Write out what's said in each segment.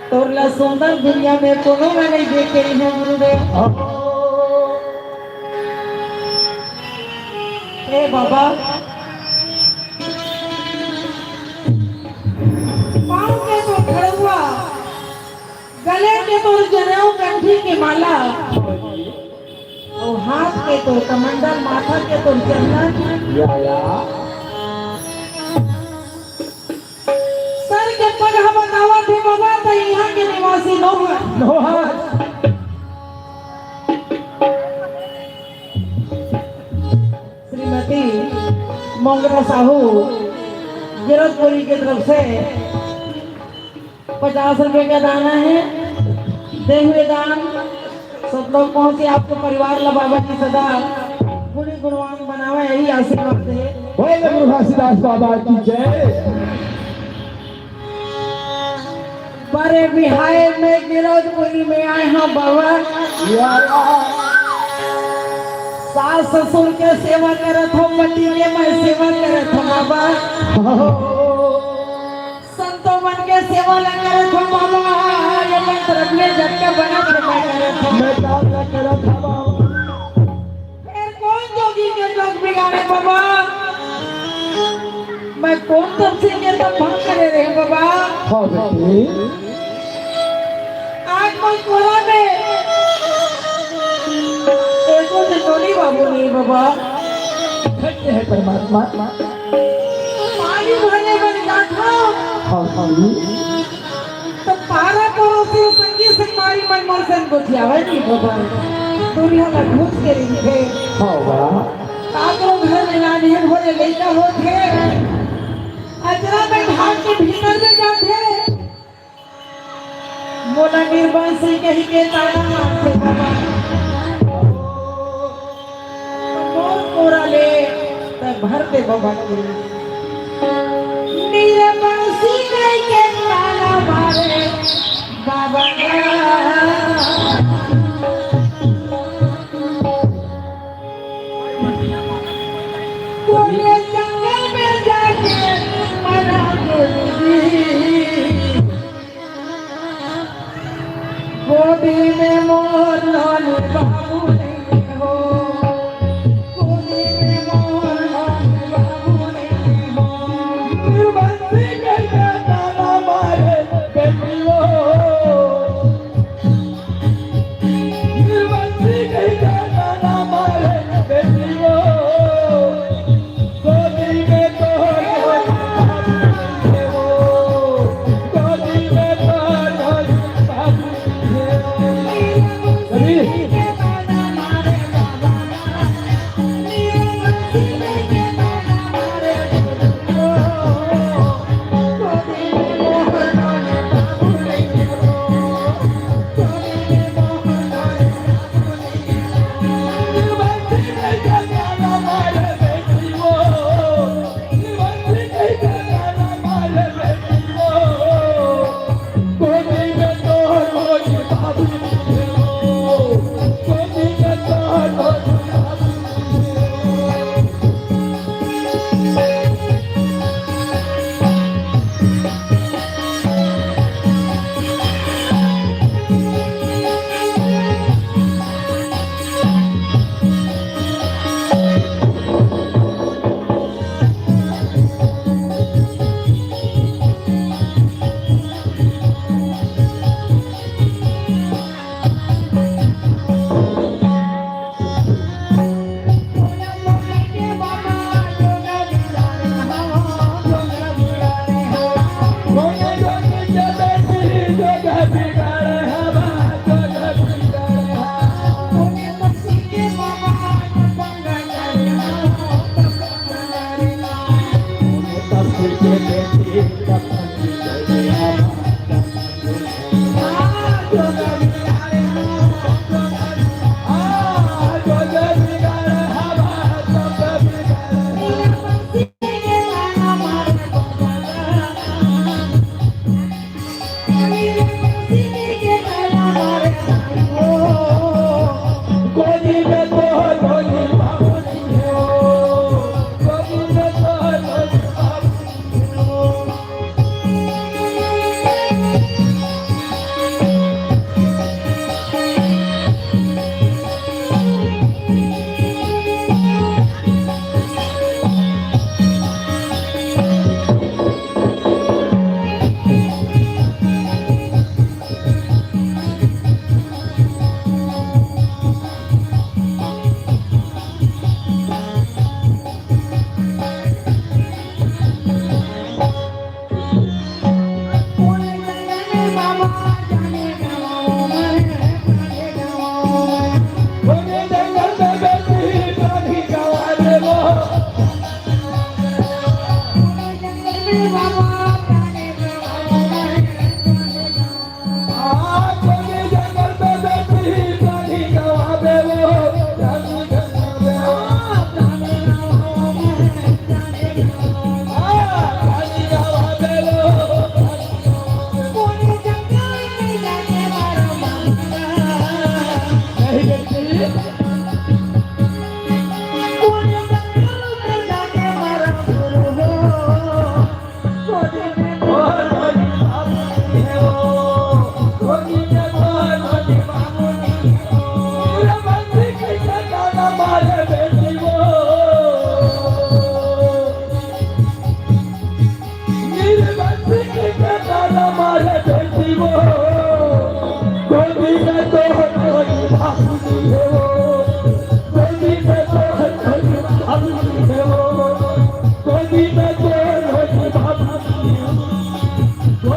तोरला सुंदर दुनिया में कोनो में नहीं देख के है गुरुदेव। ए बाबा पाँव के तो खड़ुआ, गले के तो जनेऊ कंठी की माला, और हाथ के तो कमंडल, माथा के तो चंदन, सर के पगहा बतावा थे बाबा तो यहाँ के निवासी नौहर। श्रीमती मोंगरा साहू गिरधपुरी की तरफ से 50 रुपए का दाना है। दे हुए दान सब लोग पहुंचे, आपको परिवार ला बाबा की सदा गुणी गुणवान बनावा, यही आशीर्वाद दे। गुरु घासीदास बाबा की जय। बड़े बिहाय में गिरधपुरी में आए हैं बाबा। सास ससुर के सेवा करत हो, पति के मैं सेवा करत हो बाबा। संतों मन के सेवा ल करत हो बाबा। ये मैं तरफ में झटका बना के मैं करत हो। मैं काम न करत हूँ बाबा। फिर कौन जोगी के जोग बिगाड़े बाबा? मैं कौन तब से के तब भंग करे रहे बाबा। हाँ बेटी। आज कोई कोला में एको से टोली बाबू नहीं बाबा। सत्य है परमात्मा। पानी भरने वाली गाठा हाँ तो पारा करो से संगी संगमारी मन मौसम को थियावे नहीं बाबा। दुनिया में घुस के रही थे। हाँ बा। कागरों घर में लाने हैं भोरे लेता हो थे। अजरा में भाग के भीतर में जाते। मोला निर्बंसी कही के ताना मारते बाबा। मोर कोरा ले तब भरते बाबा के। निर्बंसी कही के ताना मारे बाबा कोने जंगल में जाके मना गोदी में मोर लाल बाबू नहीं हो। गोदी में मोर लाल बाबू नहीं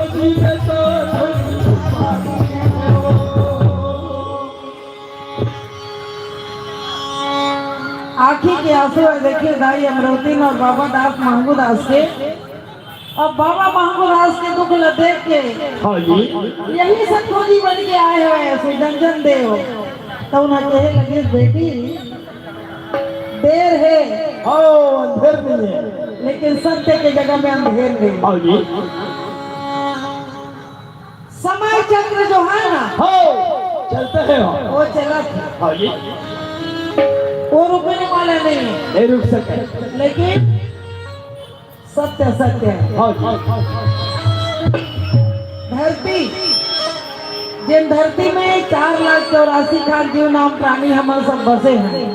आँखी के आंसू है देखिए भाई अमरवती और बाबा दास महंगू दास के। अब बाबा महंगू दास के दुख ल देख के हाँ जी यही सतखोजी बन के आए हुए हैं सुदर्शन देव। तो उन्हें कहे लगे बेटी देर है अंधेर नहीं है लेकिन सत्य के जगह में अंधेर नहीं। हाँ जी समय चक्र जो है ना चलते हैं वो चला था, हाँ जी वो रुकने वाला नहीं है। नहीं रुक सके लेकिन सत्य सत्य है। हाँ जी धरती जिन धरती में 4,84,000 जीव नाम प्राणी हमारे सब बसे हैं।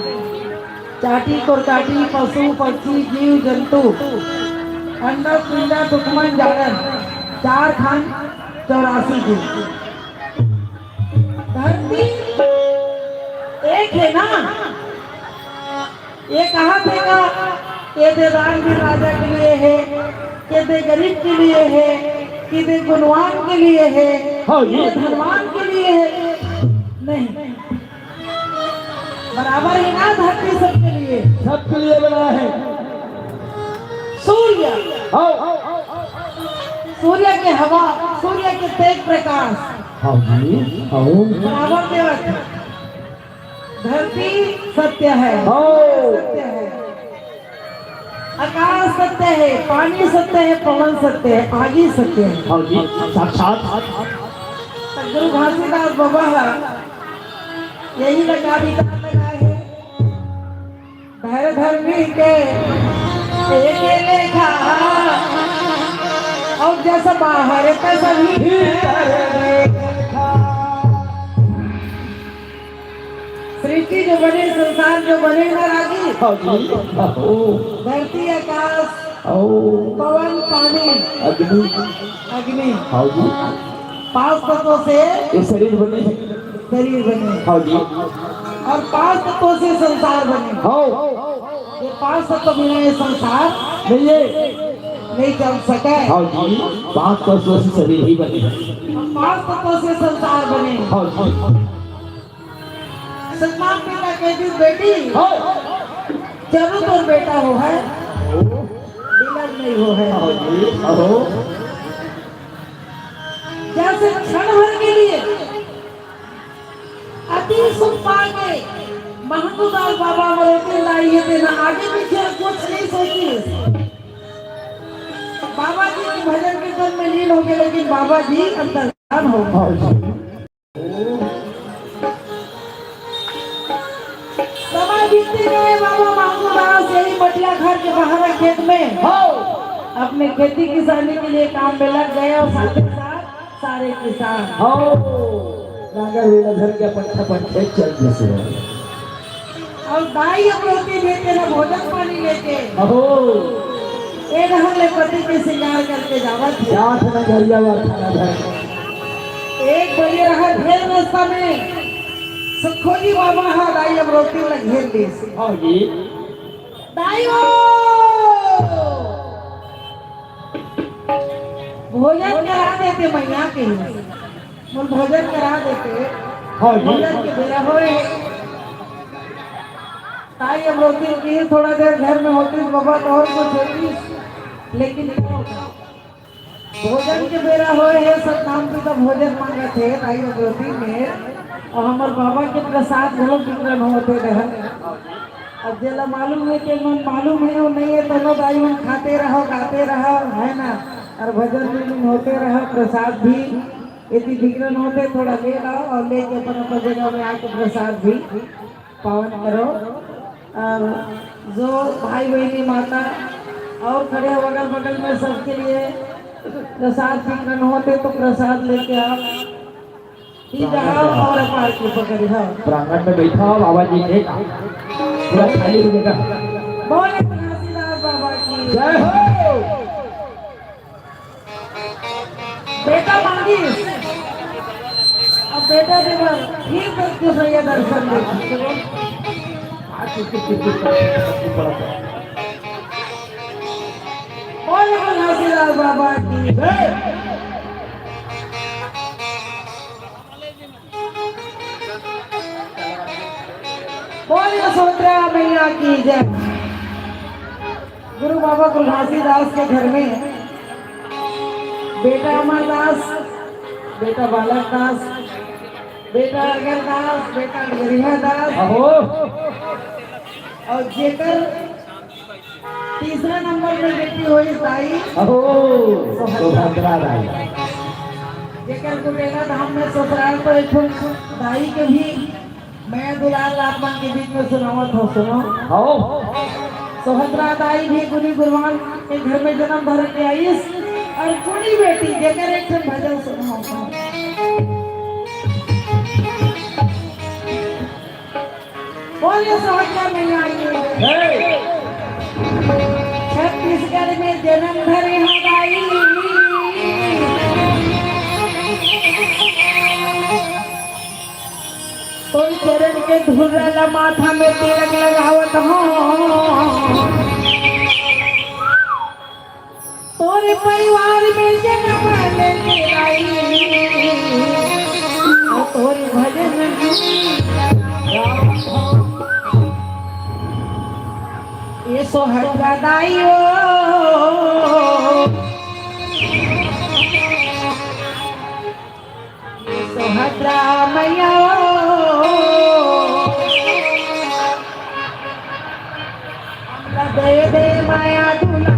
चाटी कोरकाटी पशु पक्षी जीव जंतु अंडा पिंडा टुकमन जागरण 4,84 जीव। धरती एक है ना। ये कहा देगा ये दे राजवीर राजा के लिए है, ये दे गरीब के लिए है, ये दे गुणवान के लिए है, ये धनवान के लिए है। नहीं बराबर है ना। धरती सबके लिए बना है सूर्य सूर्य के हवा सूर्य के तेज प्रकाश हाँ जी बराबर देवत। धरती सत्य है, सत्य है, आकाश सत्य है, पानी सत्य है, पवन सत्य है, आगे सत्य है। हाँ जी साक्षात गुरु घासीदास बाबा यही लगा है धर धर्मी के एक लेखा और जैसा बाहर का सभी सृष्टि जो बने संसार जो बने ना राजी। धरती आकाश पवन पानी अग्नि अग्नि हाँ जी 5 तत्वों से ये शरीर बने हाँ जी और 5 तत्वों से संसार बने। हाँ ये 5 तत्व बिना ये संसार नहीं चल सके। हाँ जी 5 तत्वों से शरीर ही बने 5 तत्वों से संसार बने। हाँ जी सतनाम पिता कहती बेटी जरूर तो बेटा हो है बिलर नहीं हो है। जैसे क्षण भर के लिए अति सुख पाके महंगूदास बाबा मरोते लाइए देना आगे पीछे कुछ नहीं सोची। बाबा जी के भजन कीर्तन में लीन हो गए लेकिन बाबा जी अंतर्धान हो गए। समय बीतते गए बाबा महंगूदास यही मटिया घर के बाहर खेत में अपने खेती किसानी के लिए काम में लग गए और साथ ही साथ सारे किसान घर के पंखे चल जैसे और दाई अपनी लेके ना भोजन पानी लेके एक हमने पति के श्रृंगार करके जावा एक बजे रहा ढेर रास्ता में सतखोजी बाबा हा दाई अब रोटी वाला घेर दी दाई भोजन करा देते मैया के बोल भोजन करा देते भोजन के बेरा होए ताई अब रोटी की थोड़ा देर घर में होती बाबा तो और कुछ होती लेकिन भोजन के बेरा होए है सब नाम पिता भोजन मांगे थे ताई अब रोटी में और हमारे बाबा के प्रसाद बहुत वितरण होते रहे। अब जेला मालूम है कि मन मालूम है वो नहीं है तो लोग आई मन खाते रहो गाते रहो है ना और भजन भी होते रहो प्रसाद भी यदि विघ्न होते थोड़ा ले आओ और लेके अपन जगह में आके प्रसाद भी पावन करो। और जो भाई बहनी माता और खड़े हो अगल बगल में सबके लिए प्रसाद विघ्न होते तो प्रसाद लेके आओ और अपार की पकड़ी हो प्रांगण में बैठा हो बाबा जी ने पूरा खाली हो जाएगा। बोले घासीदास बाबा की जय हो। बेटा मांगी अब बेटा देवर फिर करके सैया दर्शन देखी बोले घासीदास बाबा की यशोधरा मैया की जय। गुरु बाबा घासीदास के घर में बेटा अमरदास, बेटा बालक दास, बेटा अगरदास, बेटा गरीहादास अहो और जेकर तीसरा नंबर में बेटी हुई दाई अहो सुभद्रा दाई। जेकर गुटेला धाम में ससुराल पर एक दाई के भी मैं दुलाल आत्मा के बीच में सुनावत हो। सुनो आओ सुभद्रा दाई भी गुनी गुरवान के घर में जन्म धर के आई और कुड़ी बेटी जेकर एक ठन भजन सुनाओ। बोलिए सुभद्रा मैया आई। छत्तीसगढ़ में जन्म धरे हम दाई, तो चरण के धुरला माथा में तिलक लगावत हो। तोरे परिवार में जन्म लेके आई और तोरे भजन ये सुभद्रा दाई ओ सुभद्रा मैया दे दे माया दुला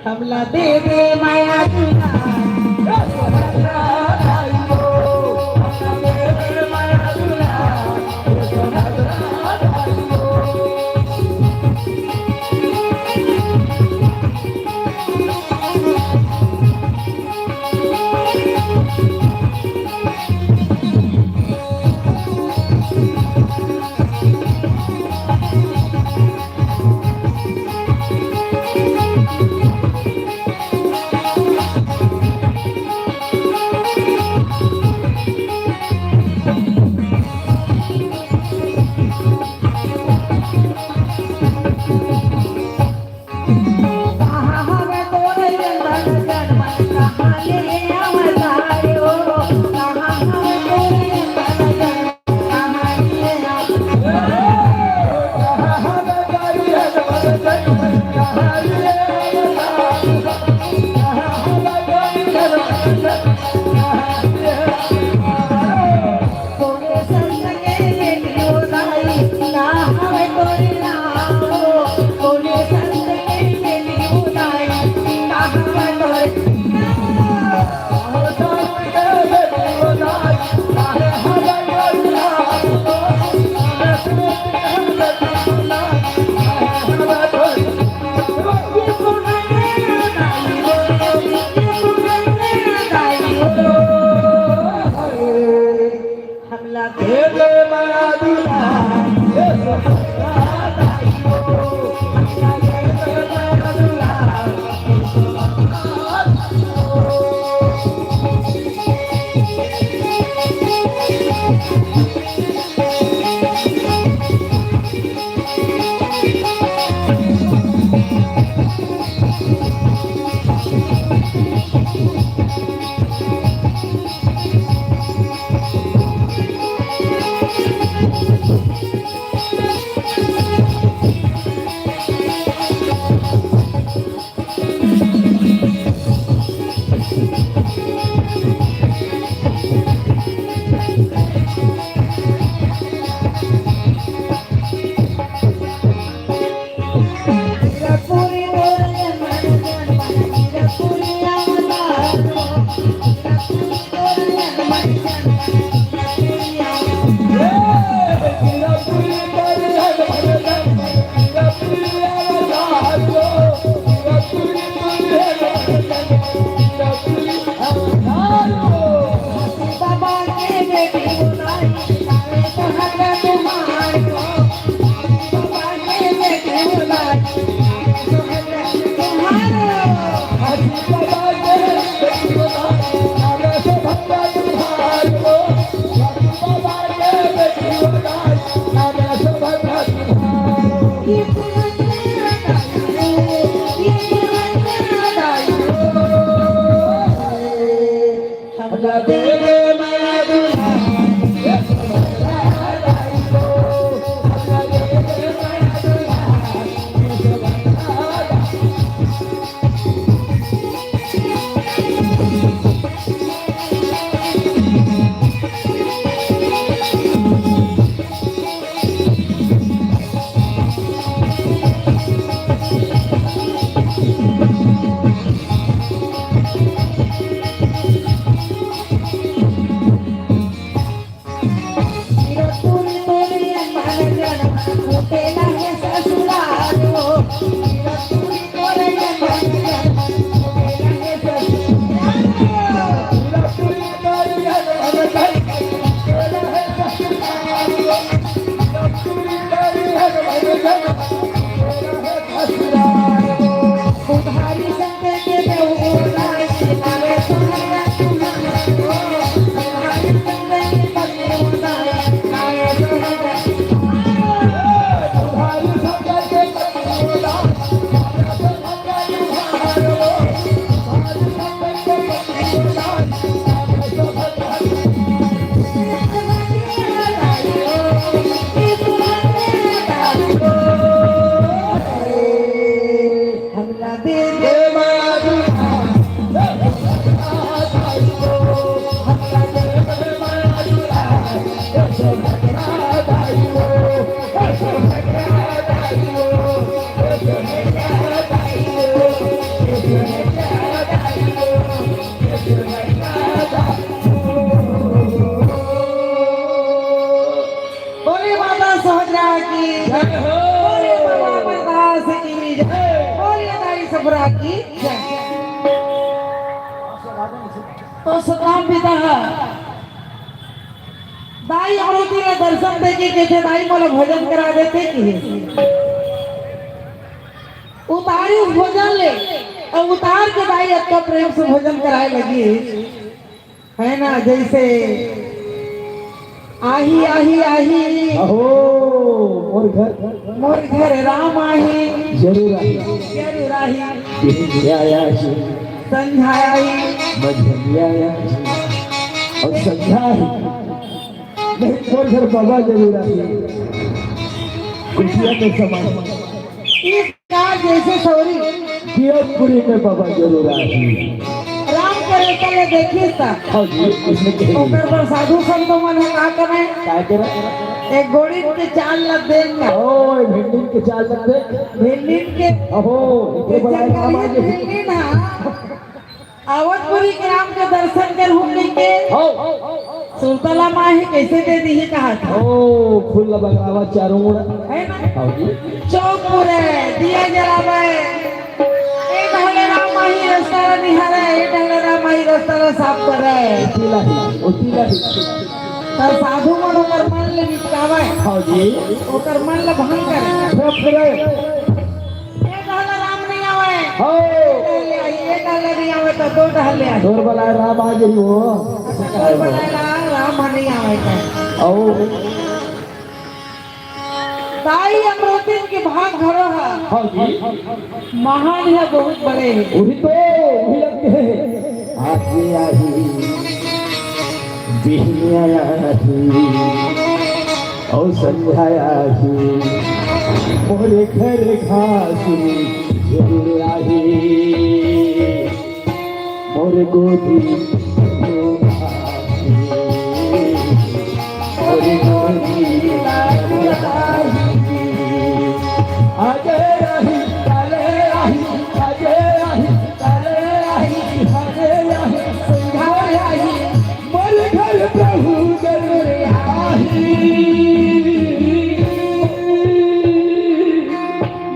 हमला दे दे माया दुला बोले माता सोहरा की जय हो, बोले बाबा प्रकाश की जय, बोले दाई सबरा की जय। तो सतनाम पिता दाई अमृति के दर्शन देके कहते दाई मोला भोजन करा देते कि उतारी उस भोजन ले और उतार के दाई अच्छा प्रेम से भोजन कराए लगी है ना, जैसे आही आही आही अहो मोर घर राम आही जरूर आई जरूर आही बिहनियायाची संध्याई मध्यमियायाची और संध्याई नहीं मोर घर बाबा जरूर आई कुटिया में समान इस कार जैसे सौरी कियोपुरी में बाबा जरूर आई राम करे तले देखिए ता हाँ जी इसमें कहीं ओकर पर साधु संत मन है का करे क्या करा एक गोड़ी के चाल लग देना ओ भिंडी के चाल लगते भिंडी के अहो इतने बड़ा नाम आ गए भिंडी ना आवतपुरी ग्राम के दर्शन कर हम के हो सुरतला माही कैसे दे दी है कहा था ओ फूल बगलावा चारों ओर है ना हाँ जी चौक है दिया जलावे एक हले राम माही रास्ता निहारे एक हले राम माही रास्ता साफ करे उतीला ही तर साधु मन ओकर मन ले निकावे हाँ जी ओकर मन ले भंग करे सब करे एक हले राम नहीं आवे हो एक हले नहीं आवे तो दो हले आवे जोर बला राम आ गई वो कोई बनाएला राम नहीं आवे का ओ दाई अमृतिन के भाग घरो है हाँ जी महान है, बहुत बड़े हैं। वही तो वही लगते आगे आई बिहनिया आई और संध्याया आई मोरे घर घासी जरूर आई मोरे गोदी मोरे गोदी आगे रही काले रही आगे रही काले रही आगे रही संघार आई मोर घर प्रभु जरूर आई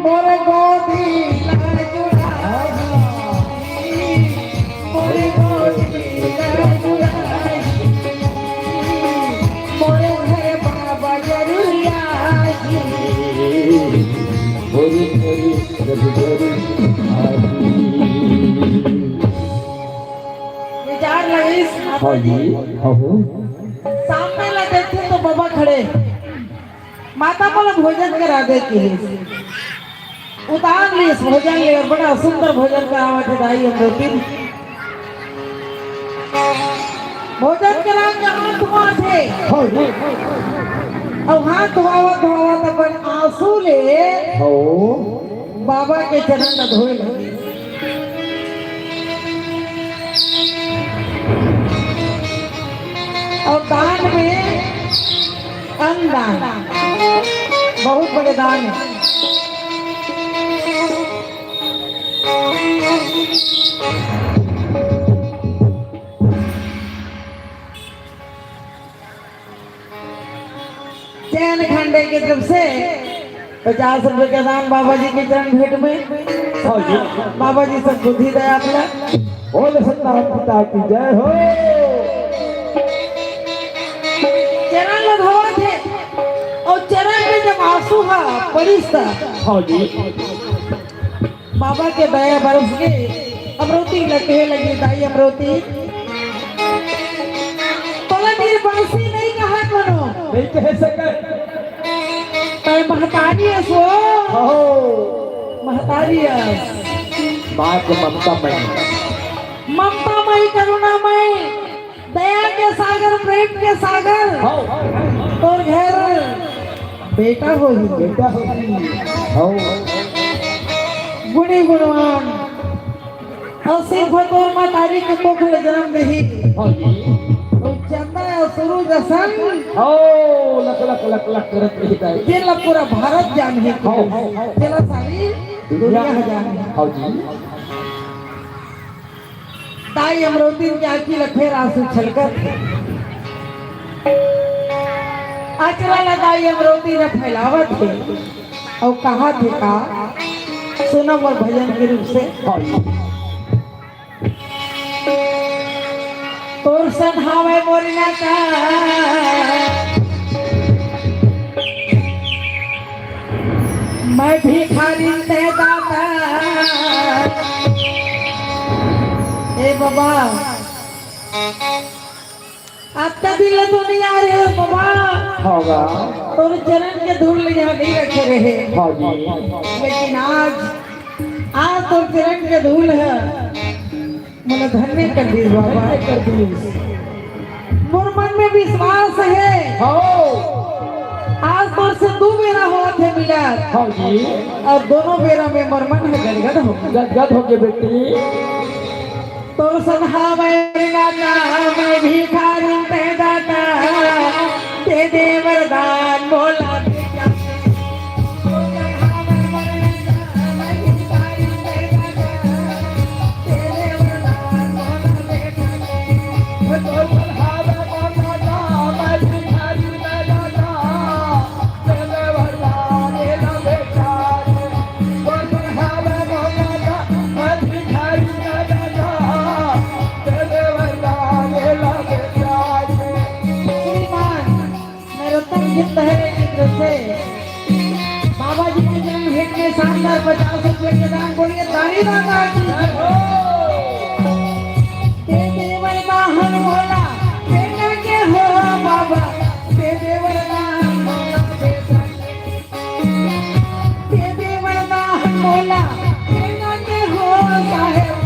मोर गोदी लाल जुड़ाई मोर गोदी माता जी हाँ सामने ला देखते तो बाबा खड़े, माता बोला भोजन करा देती है। उतार लिए भोजन ले और बड़ा सुंदर भोजन करावा थे दाई अमृति। भोजन करा के हाथ धुआ थे और हाथ धुआवा धुआवा तब आंसू ले बाबा के चरण में धोए लगे। और दान में अन्न दान बहुत बड़े दान है। चैन खंडे की तरफ से 50 रुपए का दान बाबा जी के चरण भेंट में। बाबा जी सब बुद्धि दया अपना बोले सत्ताराम पिता की जय हो। चरण लगवा थे और चरण में जब आंसू पड़ी बाबा के दया बरस के अमृति लगने लगी। दाई अमृति बोला मेरी बंसी नहीं कहा करो, नहीं कह सके महतारी है सो महतारी है। माँ को ममता मई करुणामय दया के सागर प्रेम के सागर और घर बेटा हो ही बेटा हो गुणी गुणवान और सिर्फ तोर महतारी के कोख में जन्म नहीं चंदा और सूरज सन लक लक लक लक करत रहता है। जेला पूरा भारत जान है जेला सारी दुनिया जान है। ताई अमृति की आंखी लखेर आंसू छलकर अचरा लगाई अमृति ने फैलावत थे और कहा थे का सुनम और भजन के रूप से तोर सधावे मोरना का मैं भिखारी ते दाता। ए बाबा आपका दिल दुनिया रे बाबा होगा तोर चरण के धूल यहाँ नहीं रखे रहे। लेकिन आज तो चरण के धूल है मैंने धन्य कर दी बाबा कर दी। मोर मन में विश्वास है आज तो से 2 बेरा हुआ थे मिला और दोनों बेरा में मोर मन है गदगद हो गए बेटी। तो सधावे मैं भिखारी ते दाता दे दे वरदान बोला बाबा जी के जन्म भेंट में शानदार 50 रुपए के दान बोलिए ताली वरदान बोला बेटा के हो बाबा दे दे वरदान बोला बेटा के हो साहेब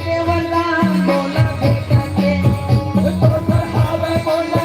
दे वरदान बोला बेटा के तो चढ़ावे बोला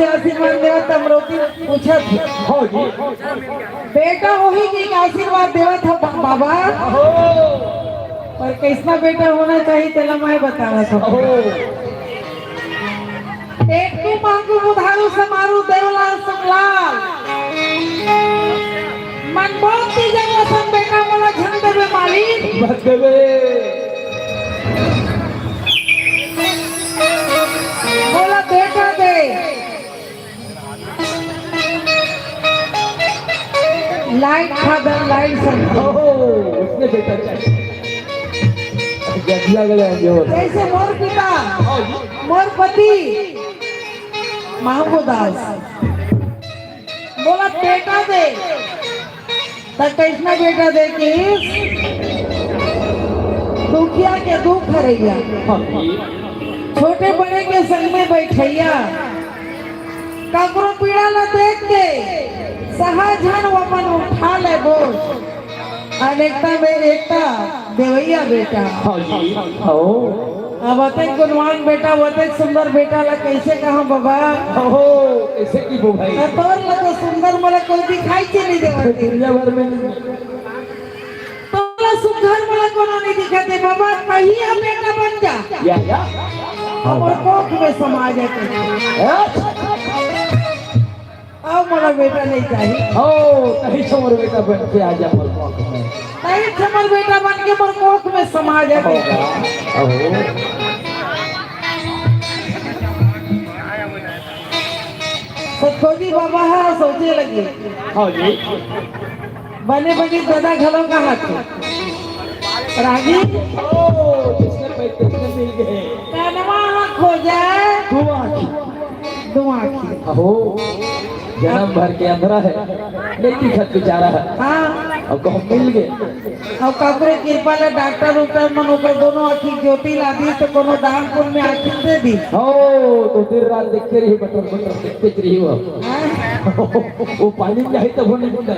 से आशीर्वाद देवत अमरोती पूछत थे। हाँ जी बेटा वही के आशीर्वाद देवत था बाबा, हो पर कैसना बेटा होना चाहिए तेला मैं बताना था। हो एक तू मांगू उधारू समारू देवला सकलाल, मन बहुत ती जगह सन बेटा मोला झन देवे मालिक। मत देवे बोला बेटा दे, लाइट फादर लाइट सन हो उसने बेटा चाहिए गया गया जोर जैसे मोर पिता हाँ जी मोर पति महबूदास बोला बेटा दे, तो कैसना बेटा दे कि दुखिया के दुख हरैया, हाँ जी छोटे बड़े के संग में बैठैया, ककरो पीड़ा न देख के सहजन अपन उठा ले बोझ, अनेकता में एकता देवैया बेटा। हाँ जी हो अब अतक गुणवान बेटा अतक सुंदर बेटा ला कैसे कहा बाबा, हो कैसे की वो भाई तोर ला तो सुंदर मला कोई दिखाई के नहीं देवती, दुनिया भर में तोला सुंदर मला कोनो नहीं दिखाते बाबा, कहिया बेटा बन जा या और कोख में समा जाते। अब मला बेटा नहीं चाहिए, हो कहीं छोड़ बेटा बन के आ जा पर में नहीं छमर बेटा बन के मोर कोख में समा जाते। हो सतखोजी बाबा है सोचे लगे हाँ जी बने बने दादा घलों का हाथ रागी ओ जिसने पैसे मिल गए कनवा खो जाए दो आँखी हो जन्म भर के अंधरा है लेकिन खत बेचारा है हाँ अब को मिल गए अब काकरे कृपा ले डॉक्टर उक्टर मन ऊपर दोनों आँखी ज्योति ला दी तो कोनो दान पुण्य में आँखी दे दी। हो तो दिन रात देखते रही बटर बटर देखते रही वो पानी में जाए तो वो नहीं बुंदा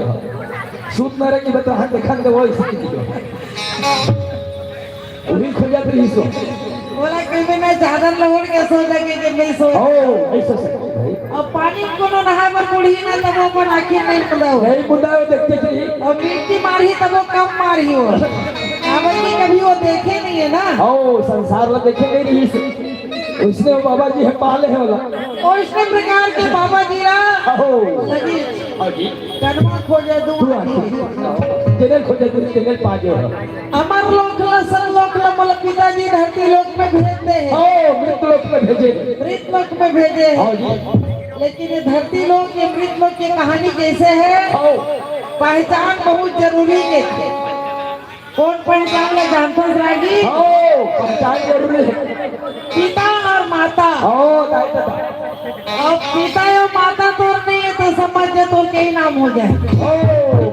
सूत न रही बता हाथ देखा दे वो इसी की वही खो जाते रही सो बोला कि मैं चादर लहोड़ के सो लगे कि नहीं सो। हो ऐसा भाई अब पानी कोनो नहा पर बुढ़ी ना तब वो अपन आँखी नहीं खुलाओ, नहीं बुंदा देखते रही और मिट्टी मारी तब वो कम मारी हो, आवन की कभी वो देखे नहीं है ना। हो संसार में देखे नहीं रही उसने वो बाबा जी है पाले है वाला और इसने प्रकार के बाबा जी रा हो लगी हाँ जी कनवा खोजे दो चैनल खोजे चैनल पा गए अमर लोक ला सर लोक ला मतलब पिताजी धरती लोक में भेजते हैं, हो मृत लोक में भेजे मृत लोक में भेजे हाँ हैं, जी लेकिन ये धरती लोक ये मृत लोक की कहानी कैसे है, हो पहचान बहुत जरूरी है। कौन पहचान ले जानते हैं रागी, हो पहचान जरूरी है पिता और माता। हो दादा और पिता और माता तो नहीं है तो समझ जा तो कई नाम हो जाए। हो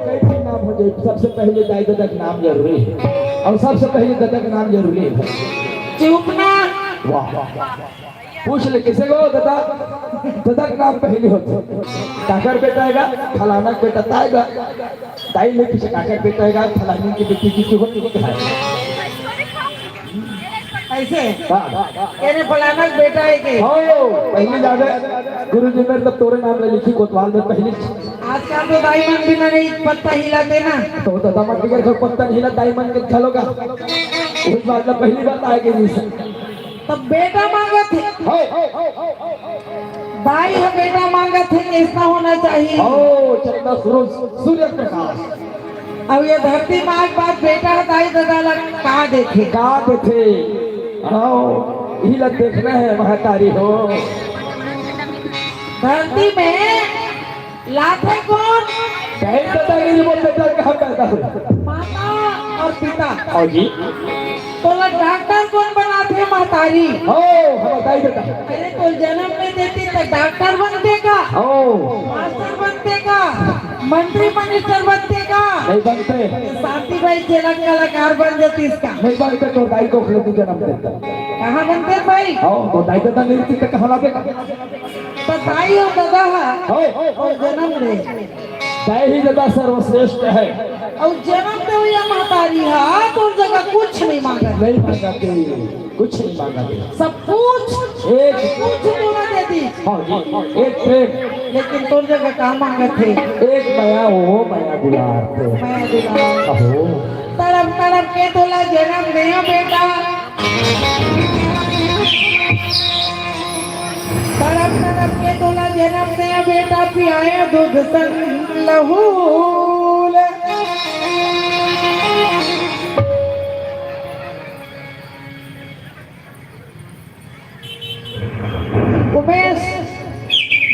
कैसे नाम हो जाए सबसे पहले दादा का नाम जरूरी है और सबसे पहले दादा का नाम जरूरी है। चुपना वाह वाह पूछ ले किसे को दादा दादा का नाम पहले होता काकर बेटा आएगा फलाना बेटा ताएगा दाई में किसी काकर बेटा आएगा फलानी की बेटी की क्यों है ऐसे वाह तेरे फलाना बेटा है के हो पहले जावे गुरुजी ने तब तोरे नाम ले लिखी कोतवाल में पहली आजकल तो दाईमान बिना नहीं पत्ता हिलाते ना, तो दादा मत के घर पत्ता हिला दाईमान के चलोगा उस बात में पहली बात आएगी जी तब बेटा मांगा थे हो दाई है बेटा मांगा थे ऐसा होना चाहिए। हो चंदा सूर्य प्रकाश अब ये धरती माँ के बाद बेटा है दाई दादा लग कहा देखे का थे आओ हिला देख रहे हैं महतारी हो धरती में लाथे कौन, कहीं दादागिरी बोलते थे कहाँ पैदा हुआ माता और पिता। और जी तो डॉक्टर कौन बनाते महतारी, हो हम बताइए बेटा अरे तो जन्म में देती तो डॉक्टर बनते का, हो मास्टर बनते का, मंत्री मिनिस्टर बनते का, नहीं बनते शांति भाई चेला कलाकार बन जाती इसका। नहीं बनते तो दाई को खिलती जन्म देता कहाँ बनते भाई, हो तो दाई दादा नहीं तो कहाँ लागे तो दाई और दादा है हो और जन्म ले दाई ही दादा सर्वश्रेष्ठ है और जन्म दे या महतारी है तो उस जगह कुछ नहीं मांगा, नहीं मांगाते कुछ नहीं मांगाते सब कुछ एक कुछ दोनों देते देती। हाँ जी, एक प्रेम, लेकिन तोर जगह का मांगत थे। एक माया वो माया दुलार थे। मैं दुलार अहो तड़प तड़प के तोला जन्म दिया बेटा, तड़प तड़प के तोला जन्म दिया बेटा, पियाया दूध संग लहूल। उमेश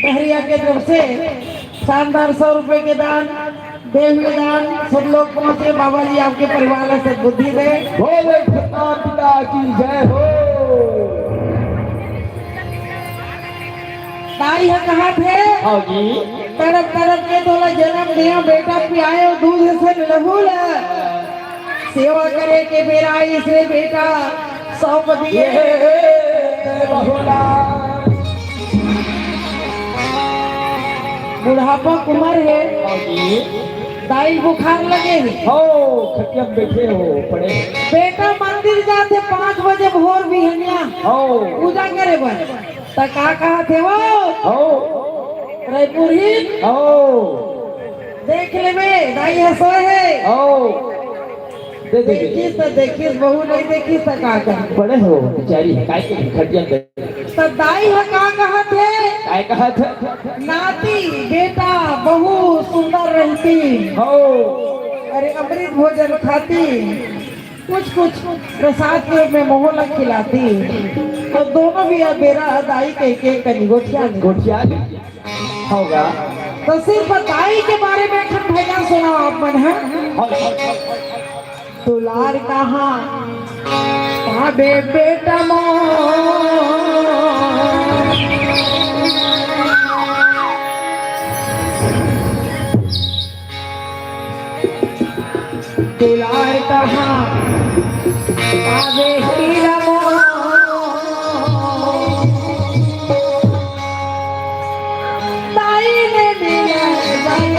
बहरिया के तरफ से शानदार 100 रुपए के दान, देवी दान सब लोग पहुंचे। बाबा जी आपके परिवार से बुद्धि दे। भोले भगवान पिता की जय हो। ताई है कहा थे? हाँ जी, तड़प तड़प के तोला जन्म दिया बेटा, पियाए दूध से लहूल। सेवा करे के मेरा इसे बेटा सौंप दिए। बहुला बुढ़ापा उम्र है, हाँ जी, दाई बुखार लगे। हो खटिया में बैठे हो पड़े बेटा मंदिर जाते 5 बजे भोर बिहनिया हो पूजा करे बस। तो का कहा थे वो हो रायपुर ही हो देख ले में दाई है सो है। हो दे दे देखिस तो देखिस, बहू नहीं देखिस तो का कर। बड़े हो बेचारी काय के खटिया में तो दाई है का कहा थे? काय कहा था नाती बेटा बहू सुंदर रहती, हो अरे अमृत भोजन खाती, कुछ कुछ प्रसाद के रूप में मोहन खिलाती। तो दोनों भी अब मेरा दाई कह के कनी गोठिया गोठिया होगा। तो सिर्फ दाई के बारे में एक भजन सुना आप मन है। दुलार कहाँ पाबे बेटा दुलार कहाँ पाबे हीरा दाई ने दिया दाई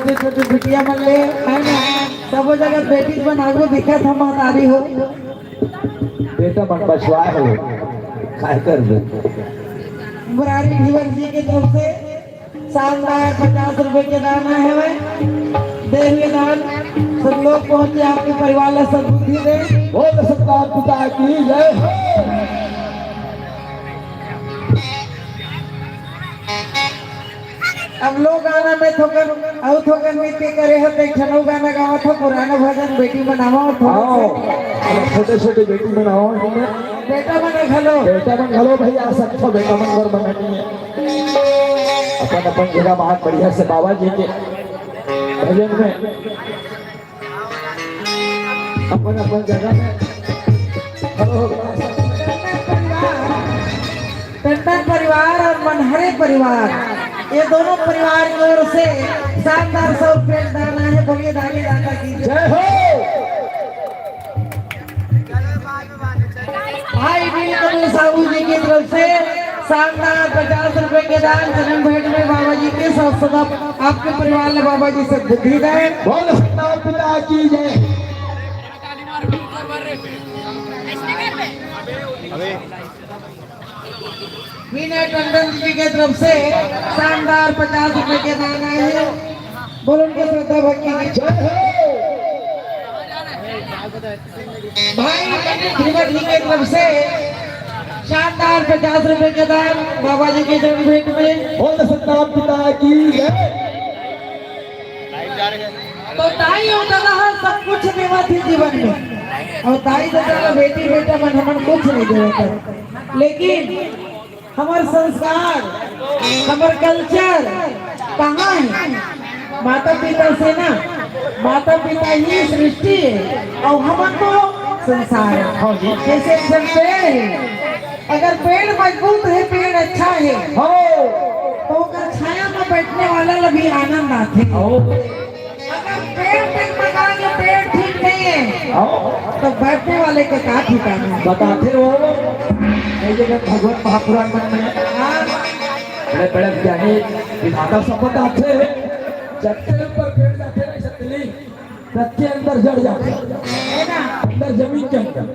छोटे छोटे बिटिया मन ले है ना सब जगह बेटी बनागो दिखत हम महतारी हो बेटा मन बचवा हो काय कर दे मुरारी जीवन जी की तरफ से शानदार 50 रुपए के दाना है भाई देवी दान सब लोग पहुंचे आपके परिवार ला सद्बुद्धि दे बोल सकता पिता की जय। अब लोग गाना में थोकर और थोकर नृत्य करे हो तो ठनो गाना गावत हो पुराना भजन बेटी बनावा आओ छोटे छोटे बेटी बनाओ बेटा बना घलो बेटा मन घलो भैया सकता बेटा मन वर बनानी है अपन अपन जगह बहुत बढ़िया से बाबा जी के भजन में अपन अपन जगह में टंडन परिवार और मनहरे परिवार ये दोनों परिवार की ओर से शानदार 100 रुपये दाना है बोलिए दानी दाता की जय हो। भाई नीलकमल साहू जी की तरफ से शानदार 50 रुपए के दान जन्म भेंट में बाबा जी के सब सदा आपके परिवार ने बाबा जी से बुद्धि दे बोल सकता पिता की जय। विनय टंडन जी की तरफ से शानदार 50 रुपए के दान आए हैं बोल उनके श्रद्धा भक्ति की जय हो। भाई श्रीमत जी की तरफ से शानदार 50 रुपए के दान बाबा जी के जन्म भेंट में बोल सकता पिता की जय। तो ताई होता रहा सब कुछ देवा थी जीवन में और ताई दादा बेटी बेटा मन हमन कुछ नहीं देता लेकिन हमार संस्कार हमार कल्चर कहाँ है माता पिता से ना माता पिता ही सृष्टि है और हमन तो संसार है जैसे जब पेड़ है अगर पेड़ मजबूत है पेड़ अच्छा है हो तो अगर छाया में बैठने वाला ला भी आनंद आते अगर पेड़ मकान के पेड़ ठीक नहीं है तो बैठने वाले का क्या ठिकाना है बताते रहो कई जगह भगवान महापुराण में बड़े बड़े ज्ञानी विधाता सब बताते हैं चट्टे पर पेड़ जाते नहीं सकते सच्चे अंदर जड़ जाते है ना अंदर जमीन के अंदर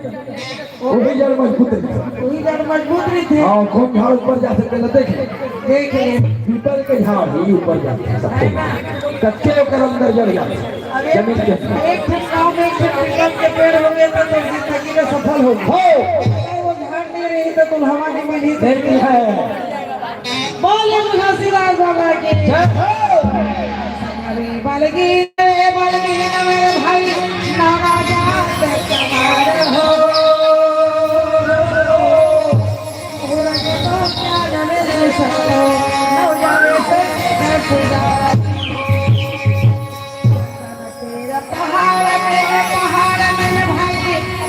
वही जड़ मजबूत रहती वही जड़ मजबूत नहीं थे हाँ कौन झाड़ ऊपर जा सकते ना देख ले पीपल के झाड़ ही ऊपर जाते हैं सबसे कच्चे होकर अंदर जड़ जाते हैं जमीन के अंदर एक गाँव में पीपल के पेड़ हो गए तो जिंदगी में सफल हो वो झाड़ नहीं रही तो तुम हवा की मनी देती है बोले तुलसीदास बाबा की बालकी बालकी मेरे भाई नाना जात कमार हो तो क्या जाने दे सकते हो जाने से तेरा पहाड़ मेरे भाई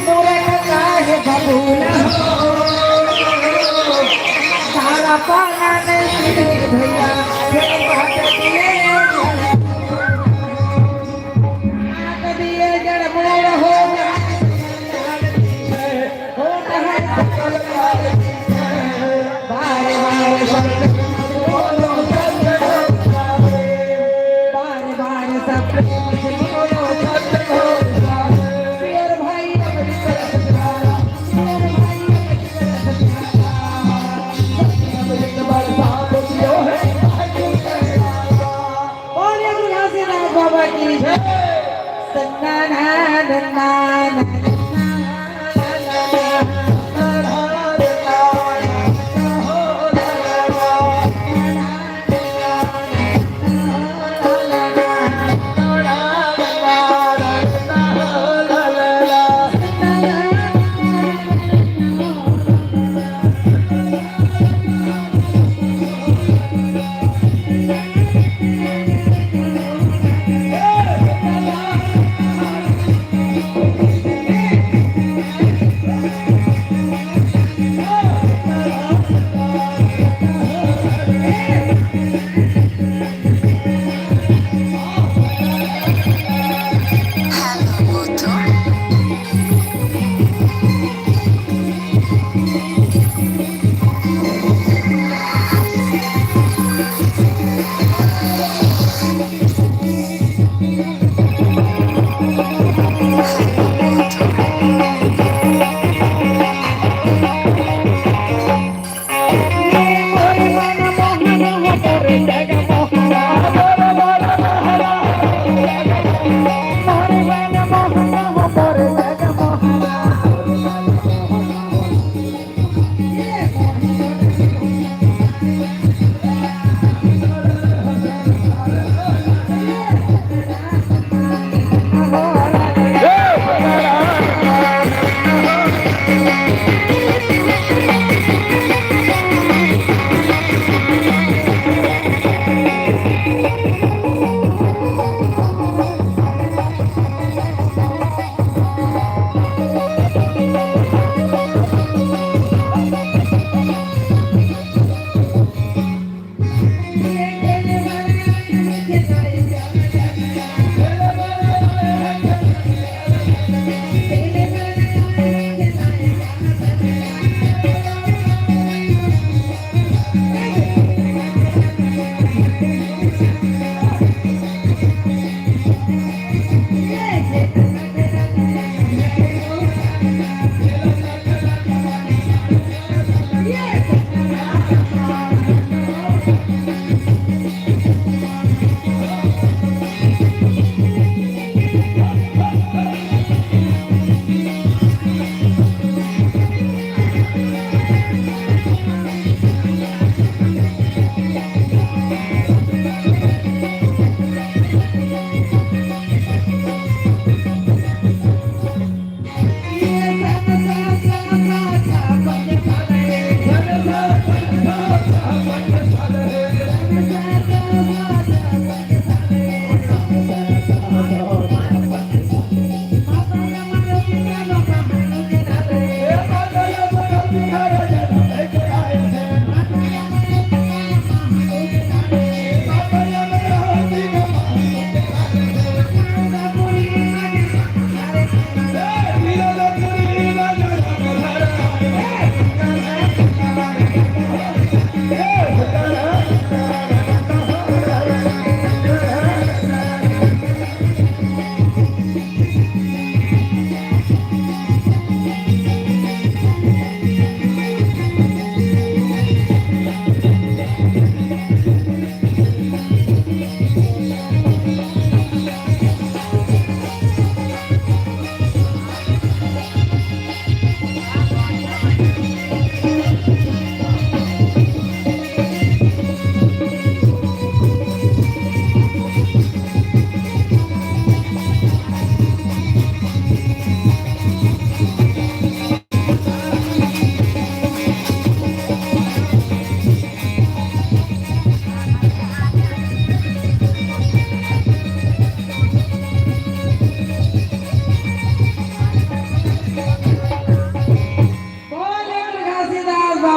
मोरे का है बबूला सारा पाना नहीं भैया ये बात दिए जड़ मोड़ हो बार बार सब भाई बाबा की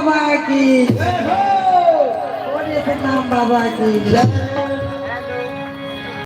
बाबा की जय हो। बोलिए सतनाम बाबा की जय